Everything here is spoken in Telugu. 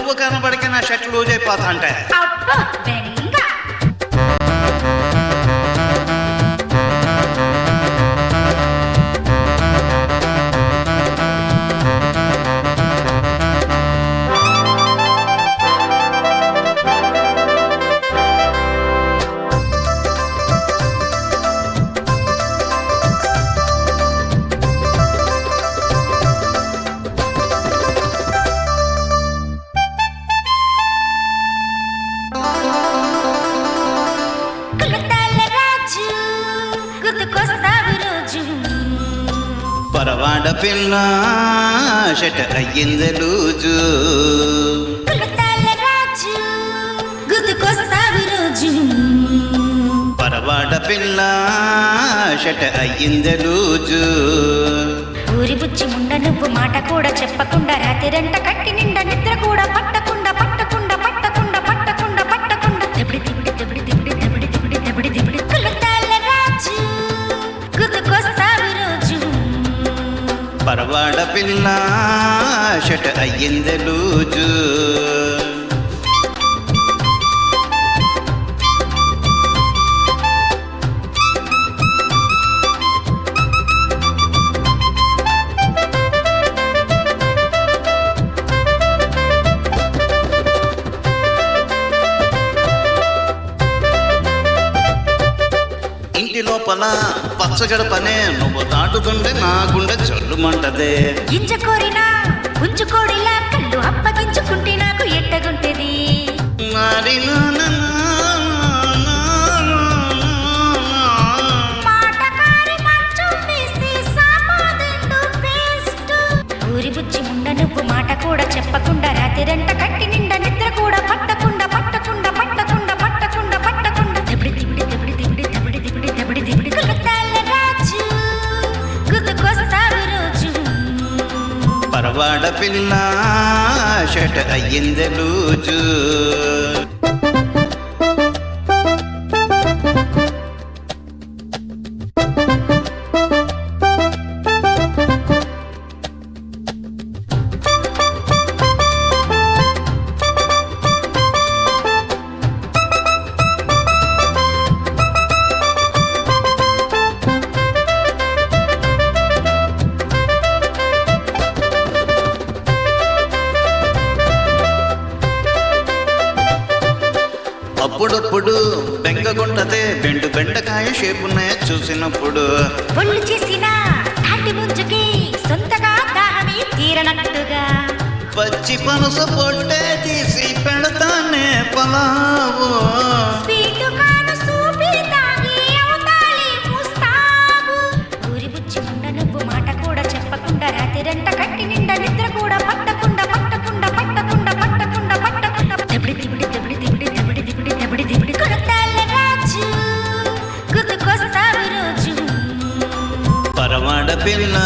నువ్వు కనబడికి నా షర్ట్ లూజ్ అయిపోతా అంటే అబ్బా బెంగ పరవాడ పిల్ల షట్ అయ్యింది లూజు పరవాడ పిల్ల షట్ అయ్యింది లూజు ఊరి బుచ్చి ముండ నువ్వు మాట కూడా చెప్పకుండా రాత్రిరంట కట్టి నిండా నిద్ర కూడా పట్టకుండా పట్టకుండా పట్టకుండా పట్టకుండా పట్టకుండా తెబడి తెబడి తెబడి తెబడి తెబడి తెబడి తెబడి తెబడి కులతాల రాజు గుర్తుకొస్తావు రోజు పరవాడ పిల్ల షట్ అయ్యింది లూజు ఇంటి లోపల పచ్చగడపనే నువ్వు దాటుతుంటే నా గుండె చల్లుమంటదే గింజకోరినా పుంజుకోడిలా కళ్ళు అప్పగించుకుంటే నాకు ఎట్టగుంటది మరి మాటకారి మంచం వేస్తే సామాదెండు పేస్ట్ ఊరి బుచ్చి ముండ నువ్వు మాట కూడా చెప్పకుండా రాత్రిరంట కట్టి నిండా నిద్ర కూడా పట్టకుండా పట్టకుండా పట్టకుండా పట్టకుండా పట్టకుండా తెబడి తిబడి తెబడి తిబడి తెబడి తిబడి తెబడి తిబడి కులతాల రాజు గుర్తుకొస్తావు రోజు పరవాడ పిల్ల షట్ అయ్యింది లూజు అప్పుడప్పుడు బెంగగుంటదే బెండకాయ షేపునే చూసినప్పుడు ఒళ్ళు చేసిన తాటి ముంజుకి సొంతగా దాహమే తీరనట్టుగా పచ్చి పనస పొట్టే తీసి పెడతానే పలావు స్వీటు కాను సూపి తాగి అవతాలి ముస్తాబు ఊరి బుచ్చి ముండ నువ్వు మాట కూడా చెప్పకుండా రాత్రిరంట కట్టి నిండా నిద్ర కూడా పట్టకుండా పట్టకుండా పట్టకుండా పట్టకుండా పట్టకుండా తెబడి తిబడి తెబడి తిబడి తెబడి తిబడి తెబడి తిబడి కులతాల రాజు గుర్తుకొస్తావు రోజు పరవాడ పిల్ల